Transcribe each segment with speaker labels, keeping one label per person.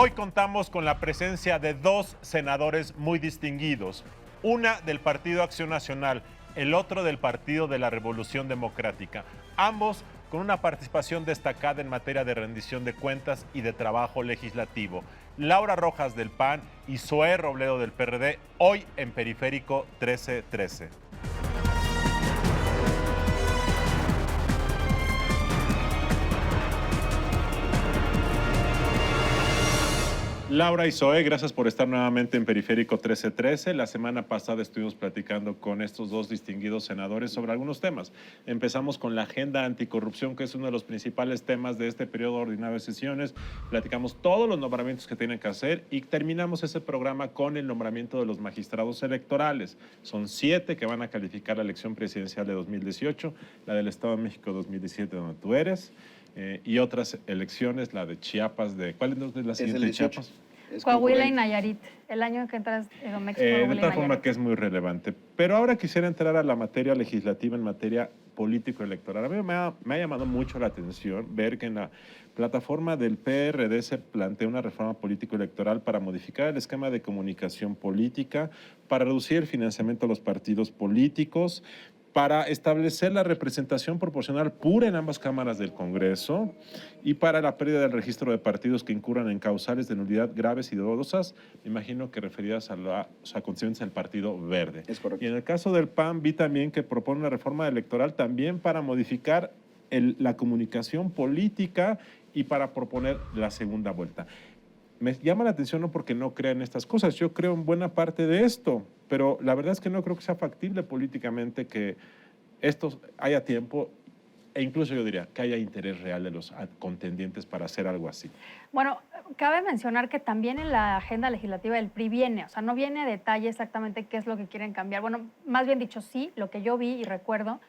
Speaker 1: Hoy contamos con la presencia de dos senadores muy distinguidos, una del Partido Acción Nacional, el otro del Partido de la Revolución Democrática, ambos con una participación destacada en materia de rendición de cuentas y de trabajo legislativo. Laura Rojas del PAN y Zoé Robledo del PRD, hoy en Periférico 1313. Laura y Zoé, gracias por estar nuevamente en Periférico 1313. La semana pasada estuvimos platicando con estos dos distinguidos senadores sobre algunos temas. Empezamos con la agenda anticorrupción, que es uno de los principales temas de este periodo ordinario de sesiones. Platicamos todos los nombramientos que tienen que hacer y terminamos ese programa con el nombramiento de los magistrados electorales. Son 7 que van a calificar la elección presidencial de 2018, la del Estado de México 2017, donde tú eres. Y otras elecciones, la de Chiapas, ¿cuál es la siguiente de Chiapas?
Speaker 2: Coahuila y Nayarit, el año que entras en México,
Speaker 1: de tal forma que es muy relevante. Pero ahora quisiera entrar a la materia legislativa en materia político-electoral. A mí me ha llamado mucho la atención ver que en la plataforma del PRD se plantea una reforma político-electoral para modificar el esquema de comunicación política, para reducir el financiamiento a los partidos políticos, para establecer la representación proporcional pura en ambas cámaras del Congreso y para la pérdida del registro de partidos que incurran en causales de nulidad graves y dolorosas, me imagino que referidas a los acontecimientos del Partido Verde.
Speaker 3: Es correcto.
Speaker 1: Y en el caso del PAN, vi también que propone una reforma electoral también para modificar la comunicación política y para proponer la segunda vuelta. Me llama la atención no porque no crea en estas cosas, yo creo en buena parte de esto, pero la verdad es que no creo que sea factible políticamente que esto haya tiempo e incluso yo diría que haya interés real de los contendientes para hacer algo así.
Speaker 2: Bueno, cabe mencionar que también en la agenda legislativa del PRI viene, o sea, no viene a detalle exactamente qué es lo que quieren cambiar. Bueno, más bien dicho, sí, lo que yo vi y recuerdo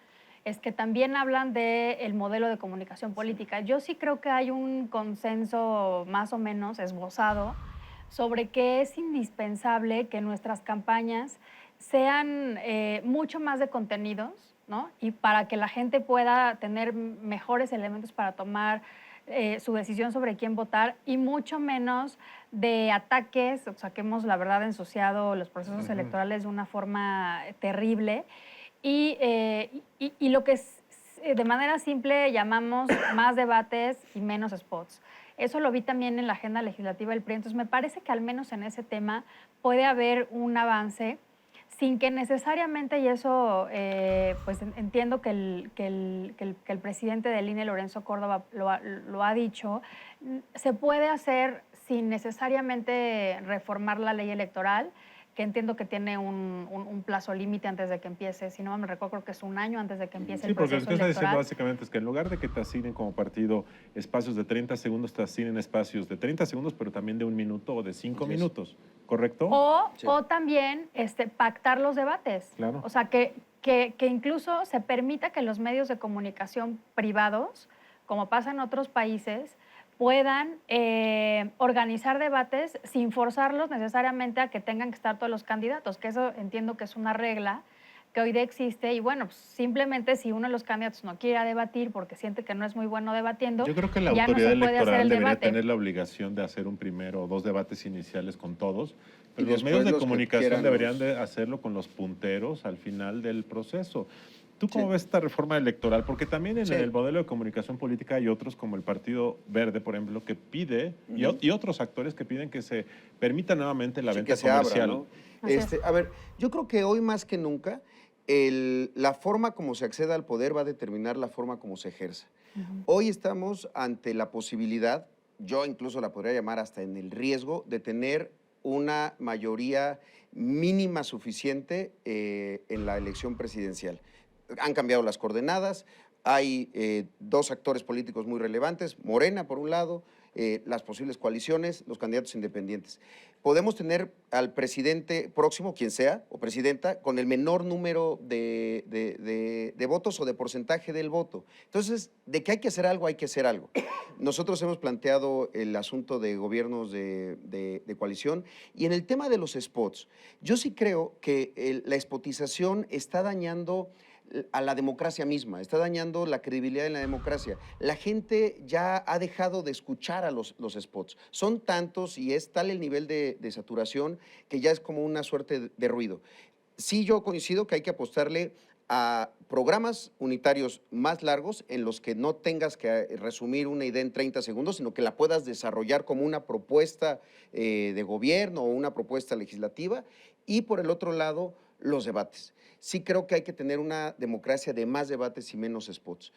Speaker 2: es que también hablan del modelo de comunicación política. Yo sí creo que hay un consenso más o menos esbozado sobre que es indispensable que nuestras campañas sean mucho más de contenidos, ¿no? Y para que la gente pueda tener mejores elementos para tomar su decisión sobre quién votar y mucho menos de ataques, o sea, que hemos, la verdad, ensuciado los procesos electorales de una forma terrible. Y lo que de manera simple llamamos más debates y menos spots. Eso lo vi también en la agenda legislativa del PRI. Entonces, me parece que al menos en ese tema puede haber un avance sin que necesariamente, y eso pues entiendo que el presidente del INE, Lorenzo Córdoba, lo ha dicho, se puede hacer sin necesariamente reformar la ley electoral, que entiendo que tiene un plazo límite antes de que empiece, si no me recuerdo, creo que es un año antes de que empiece el proceso electoral. Sí, porque lo que está diciendo
Speaker 1: básicamente es que en lugar de que te asignen como partido espacios de 30 segundos, te asignen espacios de 30 segundos, pero también de 1 minuto o de 5 minutos, ¿correcto?
Speaker 2: O también pactar los debates.
Speaker 1: Claro.
Speaker 2: O sea, que incluso se permita que los medios de comunicación privados, como pasa en otros países, puedan organizar debates sin forzarlos necesariamente a que tengan que estar todos los candidatos, que eso entiendo que es una regla que hoy existe y bueno, pues simplemente si uno de los candidatos no quiere debatir porque siente que no es muy bueno debatiendo,
Speaker 1: yo creo que la
Speaker 2: ya
Speaker 1: autoridad
Speaker 2: no se puede hacer
Speaker 1: electoral
Speaker 2: el
Speaker 1: debería
Speaker 2: debate.
Speaker 1: tener la obligación de hacer un primero o 2 debates iniciales con todos, pero
Speaker 3: Y
Speaker 1: los medios de
Speaker 3: los
Speaker 1: comunicación deberían de hacerlo con los punteros al final del proceso. ¿Tú cómo ves esta reforma electoral? Porque también en el modelo de comunicación política hay otros, como el Partido Verde, por ejemplo, que pide, y otros actores que piden que se permita nuevamente la venta comercial.
Speaker 3: Abra, ¿no? A ver, yo creo que hoy más que nunca, la forma como se acceda al poder va a determinar la forma como se ejerza. Hoy estamos ante la posibilidad, yo incluso la podría llamar hasta en el riesgo, de tener una mayoría mínima suficiente en la elección presidencial. Han cambiado las coordenadas, hay 2 actores políticos muy relevantes, Morena por un lado, las posibles coaliciones, los candidatos independientes. Podemos tener al presidente próximo, quien sea, o presidenta, con el menor número de votos o de porcentaje del voto. Entonces, de que hay que hacer algo, hay que hacer algo. Nosotros hemos planteado el asunto de gobiernos de coalición y en el tema de los spots, yo sí creo que la spotización está dañando a la democracia misma, está dañando la credibilidad en la democracia. La gente ya ha dejado de escuchar a los spots. Son tantos y es tal el nivel de saturación que ya es como una suerte de ruido. Sí, yo coincido que hay que apostarle a programas unitarios más largos en los que no tengas que resumir una idea en 30 segundos, sino que la puedas desarrollar como una propuesta de gobierno o una propuesta legislativa. Y por el otro lado, los debates. Sí creo que hay que tener una democracia de más debates y menos spots,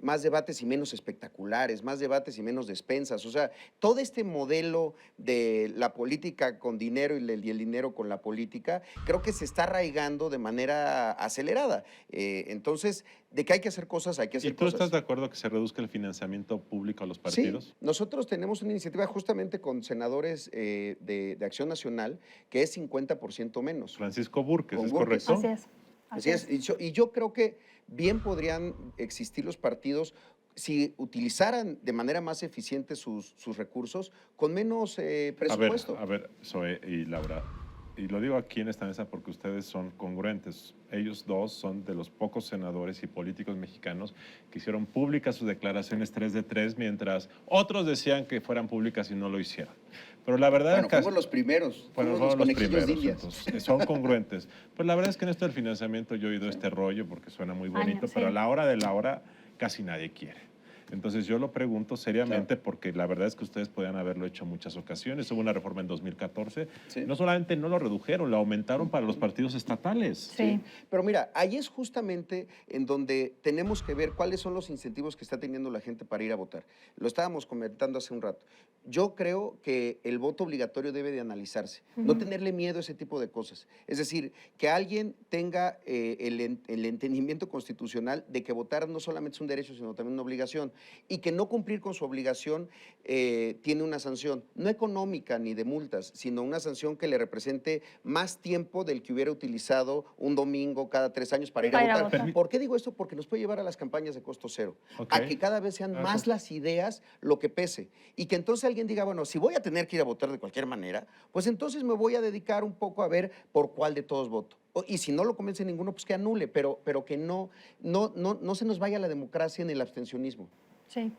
Speaker 3: más debates y menos espectaculares, más debates y menos despensas. O sea, todo este modelo de la política con dinero y el dinero con la política, creo que se está arraigando de manera acelerada. Entonces, de que hay que hacer cosas, hay que
Speaker 1: ¿Y
Speaker 3: hacer
Speaker 1: tú
Speaker 3: cosas.
Speaker 1: estás de acuerdo que se reduzca el financiamiento público a los
Speaker 3: Sí,
Speaker 1: partidos?
Speaker 3: nosotros tenemos una iniciativa justamente con senadores de Acción Nacional que es 50% menos.
Speaker 1: Francisco Burques,
Speaker 3: Con
Speaker 1: ¿es
Speaker 3: Burques.
Speaker 1: correcto?
Speaker 2: Así es.
Speaker 3: Así es. Y yo creo que bien podrían existir los partidos si utilizaran de manera más eficiente sus recursos con menos presupuesto.
Speaker 1: A ver, Zoe y Laura, y lo digo aquí en esta mesa porque ustedes son congruentes. Ellos dos son de los pocos senadores y políticos mexicanos que hicieron públicas sus declaraciones 3 de 3, mientras otros decían que fueran públicas y no lo hicieron. Pero la verdad
Speaker 3: Bueno,
Speaker 1: es que
Speaker 3: fuimos los primeros,
Speaker 1: fueron
Speaker 3: fuimos los
Speaker 1: los
Speaker 3: conejillos
Speaker 1: primeros,
Speaker 3: de Indias.
Speaker 1: entonces, son congruentes. Pues la verdad es que en esto del financiamiento yo he oído este rollo porque suena muy bonito,
Speaker 2: Años,
Speaker 1: pero a
Speaker 2: sí.
Speaker 1: la hora de la hora casi nadie quiere. Entonces yo lo pregunto seriamente porque la verdad es que ustedes podían haberlo hecho en muchas ocasiones. Hubo una reforma en 2014.
Speaker 3: Sí.
Speaker 1: No solamente no lo redujeron, lo aumentaron para los partidos estatales.
Speaker 2: Sí.
Speaker 3: Pero mira, ahí es justamente en donde tenemos que ver cuáles son los incentivos que está teniendo la gente para ir a votar. Lo estábamos comentando hace un rato. Yo creo que el voto obligatorio debe de analizarse, no tenerle miedo a ese tipo de cosas. Es decir, que alguien tenga el entendimiento constitucional de que votar no solamente es un derecho, sino también una obligación, y que no cumplir con su obligación tiene una sanción, no económica ni de multas, sino una sanción que le represente más tiempo del que hubiera utilizado un domingo cada 3 años para ir
Speaker 2: Para ir
Speaker 3: a
Speaker 2: a
Speaker 3: votar.
Speaker 2: votar.
Speaker 3: ¿Por qué digo esto? Porque nos puede llevar a las campañas de costo cero,
Speaker 1: Ok.
Speaker 3: a que cada vez sean más las ideas lo que pese, y que entonces alguien diga, bueno, si voy a tener que ir a votar de cualquier manera, pues entonces me voy a dedicar un poco a ver por cuál de todos voto. Y si no lo convence ninguno, pues que anule, pero que no se nos vaya la democracia en el abstencionismo.
Speaker 2: Sí.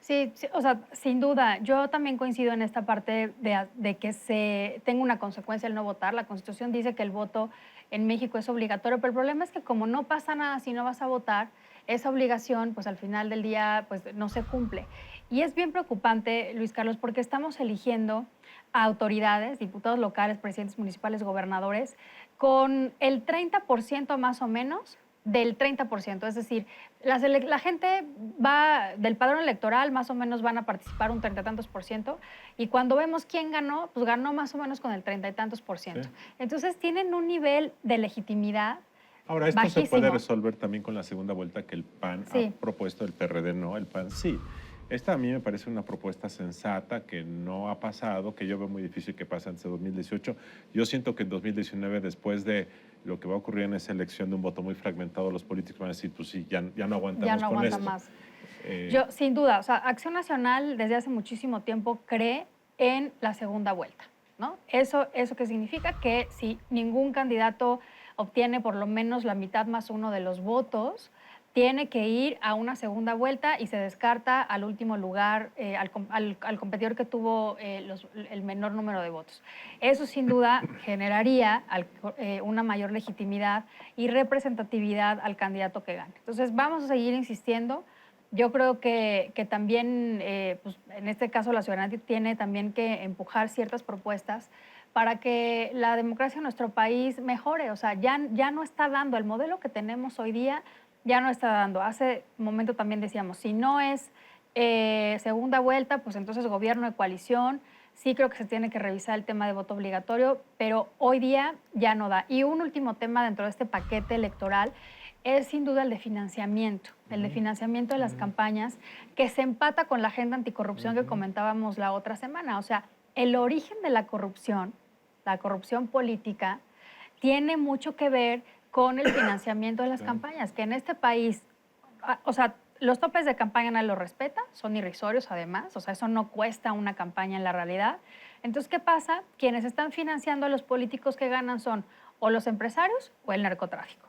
Speaker 2: Sí, sí, o sea, sin duda, yo también coincido en esta parte de que se tenga una consecuencia el no votar. La Constitución dice que el voto en México es obligatorio, pero el problema es que como no pasa nada si no vas a votar, esa obligación, pues al final del día, pues no se cumple. Y es bien preocupante, Luis Carlos, porque estamos eligiendo a autoridades, diputados locales, presidentes municipales, gobernadores, con el 30% más o menos del 30%. Es decir, la gente va del padrón electoral, más o menos van a participar un 30 y tantos por ciento, y cuando vemos quién ganó, pues ganó más o menos con el 30 y tantos por ciento.
Speaker 1: Sí.
Speaker 2: Entonces tienen un nivel de legitimidad
Speaker 1: Ahora, esto se
Speaker 2: bajísimo.
Speaker 1: puede resolver también con la segunda vuelta que el PAN
Speaker 2: Sí.
Speaker 1: ha propuesto, el PRD no, el PAN sí. Esta a mí me parece una propuesta sensata que no ha pasado, que yo veo muy difícil que pase antes de 2018. Yo siento que en 2019, después de lo que va a ocurrir en esa elección de un voto muy fragmentado, los políticos van a decir, pues sí, ya no aguantamos
Speaker 2: Ya no
Speaker 1: con
Speaker 2: aguanta
Speaker 1: esto.
Speaker 2: más. Yo, sin duda, o sea, Acción Nacional desde hace muchísimo tiempo cree en la segunda vuelta, ¿no? ¿Eso qué significa? Que si ningún candidato obtiene por lo menos la mitad más uno de los votos, tiene que ir a una segunda vuelta y se descarta al último lugar, al competidor que tuvo el menor número de votos. Eso sin duda generaría una mayor legitimidad y representatividad al candidato que gane. Entonces vamos a seguir insistiendo. Yo creo que también, pues, en este caso, la ciudadanía tiene también que empujar ciertas propuestas para que la democracia en nuestro país mejore. O sea, ya no está dando, el modelo que tenemos hoy día ya no está dando. Hace un momento también decíamos, si no es segunda vuelta, pues entonces gobierno de coalición. Sí creo que se tiene que revisar el tema de voto obligatorio, pero hoy día ya no da. Y un último tema dentro de este paquete electoral es sin duda el de financiamiento, de las campañas, que se empata con la agenda anticorrupción que comentábamos la otra semana. O sea, el origen de la corrupción política, tiene mucho que ver con el financiamiento de las campañas, que en este país, o sea, los topes de campaña nadie los respeta, son irrisorios además, o sea, eso no cuesta una campaña en la realidad. Entonces, ¿qué pasa? Quienes están financiando a los políticos que ganan son o los empresarios o el narcotráfico.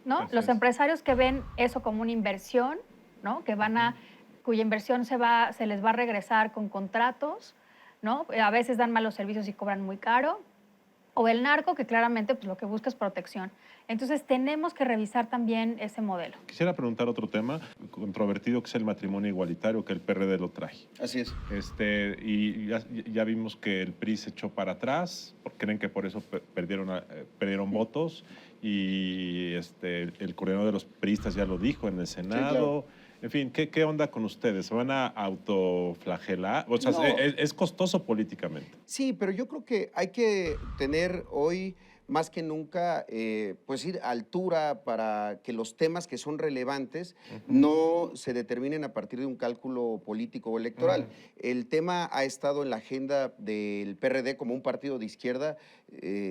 Speaker 2: ¿no?
Speaker 1: Así
Speaker 2: Los
Speaker 1: es.
Speaker 2: empresarios que ven eso como una inversión, ¿no? Que cuya inversión se les va a regresar con contratos, ¿no? A veces dan malos servicios y cobran muy caro. O el narco, que claramente pues, lo que busca es protección. Entonces, tenemos que revisar también ese modelo.
Speaker 1: Quisiera preguntar otro tema controvertido, que es el matrimonio igualitario, que el PRD lo trae.
Speaker 3: Así es.
Speaker 1: Y ya vimos que el PRI se echó para atrás, porque creen que por eso perdieron votos, y el coordinador de los priistas ya lo dijo en el Senado.
Speaker 3: Sí, claro.
Speaker 1: En fin, ¿qué onda con ustedes? ¿Se van a autoflagelar? O sea,
Speaker 3: No.
Speaker 1: es costoso políticamente.
Speaker 3: Sí, pero yo creo que hay que tener hoy, más que nunca, pues ir a altura para que los temas que son relevantes no se determinen a partir de un cálculo político o electoral. El tema ha estado en la agenda del PRD como un partido de izquierda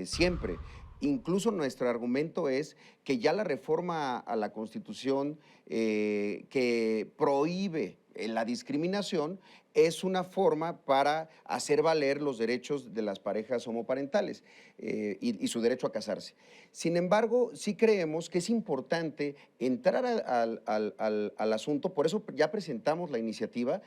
Speaker 3: siempre. Incluso nuestro argumento es que ya la reforma a la Constitución que prohíbe la discriminación es una forma para hacer valer los derechos de las parejas homoparentales y su derecho a casarse. Sin embargo, sí creemos que es importante entrar al asunto, por eso ya presentamos la iniciativa.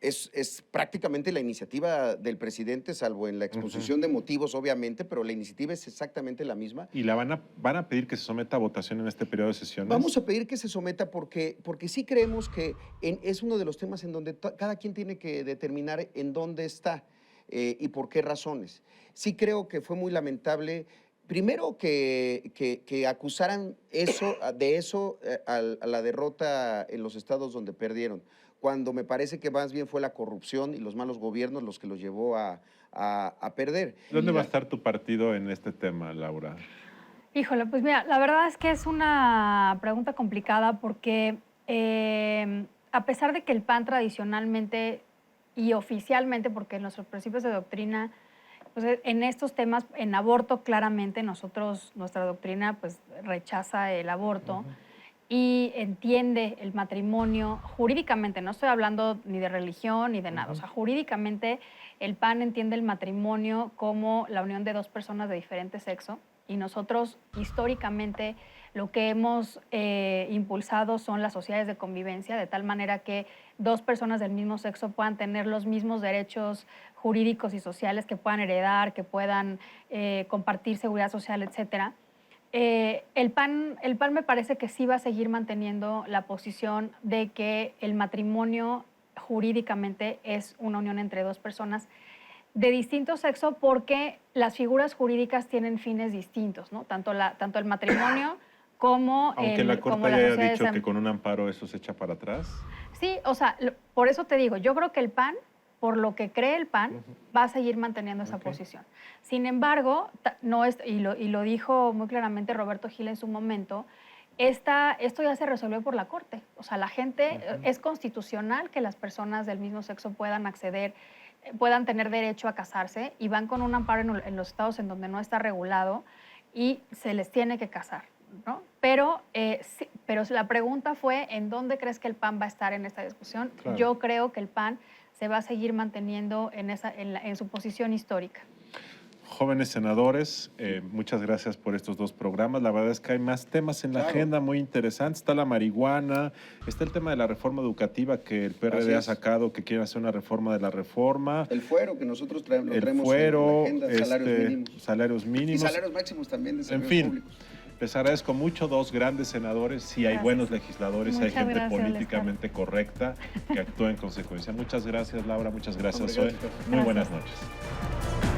Speaker 3: Es prácticamente la iniciativa del presidente, salvo en la exposición de motivos, obviamente, pero la iniciativa es exactamente la misma.
Speaker 1: ¿Y van a pedir que se someta a votación en este periodo de sesiones?
Speaker 3: Vamos a pedir que se someta porque sí creemos que es uno de los temas en donde cada quien tiene que determinar en dónde está y por qué razones. Sí creo que fue muy lamentable, primero que acusaran de eso a la derrota en los estados donde perdieron, cuando me parece que más bien fue la corrupción y los malos gobiernos los que los llevó a perder.
Speaker 1: ¿Dónde va a estar tu partido en este tema, Laura?
Speaker 2: Híjole, pues mira, la verdad es que es una pregunta complicada porque a pesar de que el PAN tradicionalmente y oficialmente, porque en nuestros principios de doctrina, pues en estos temas, en aborto claramente nuestra doctrina pues rechaza el aborto. Y entiende el matrimonio jurídicamente, no estoy hablando ni de religión ni de nada, o sea, jurídicamente el PAN entiende el matrimonio como la unión de dos personas de diferente sexo y nosotros históricamente lo que hemos impulsado son las sociedades de convivencia, de tal manera que dos personas del mismo sexo puedan tener los mismos derechos jurídicos y sociales, que puedan heredar, que puedan compartir seguridad social, etcétera. El PAN me parece que sí va a seguir manteniendo la posición de que el matrimonio jurídicamente es una unión entre dos personas de distinto sexo porque las figuras jurídicas tienen fines distintos, ¿no? Tanto el matrimonio como
Speaker 1: Aunque la Corte
Speaker 2: como
Speaker 1: haya
Speaker 2: sociedad
Speaker 1: dicho que con un amparo eso se echa para atrás.
Speaker 2: Sí, o sea, por eso te digo, yo creo que el PAN, por lo que cree el PAN, va a seguir manteniendo esa posición. Sin embargo, y lo dijo muy claramente Roberto Gil en su momento, esto ya se resolvió por la Corte. O sea, la gente, es constitucional que las personas del mismo sexo puedan acceder, puedan tener derecho a casarse y van con un amparo en los estados en donde no está regulado y se les tiene que casar, ¿no? Pero la pregunta fue, ¿en dónde crees que el PAN va a estar en esta discusión?
Speaker 1: Claro.
Speaker 2: Yo creo que el PAN se va a seguir manteniendo en su posición histórica.
Speaker 1: Jóvenes senadores, muchas gracias por estos dos programas. La verdad es que hay más temas en la agenda muy interesantes. Está la marihuana, está el tema de la reforma educativa que el PRD ha sacado, que quiere hacer una reforma de la reforma.
Speaker 3: El fuero que nosotros traemos
Speaker 1: El fuero,
Speaker 3: en la agenda,
Speaker 1: salarios mínimos.
Speaker 3: Y salarios máximos también de
Speaker 1: En
Speaker 3: servidores
Speaker 1: fin,
Speaker 3: públicos.
Speaker 1: les agradezco mucho, dos grandes senadores. Sí hay buenos legisladores, hay
Speaker 2: Muchas
Speaker 1: gente
Speaker 2: gracias,
Speaker 1: políticamente correcta que actúa en consecuencia. Muchas gracias, Laura, muchas gracias,
Speaker 3: Hombre,
Speaker 1: Zoe.
Speaker 3: gracias.
Speaker 1: Muy buenas noches.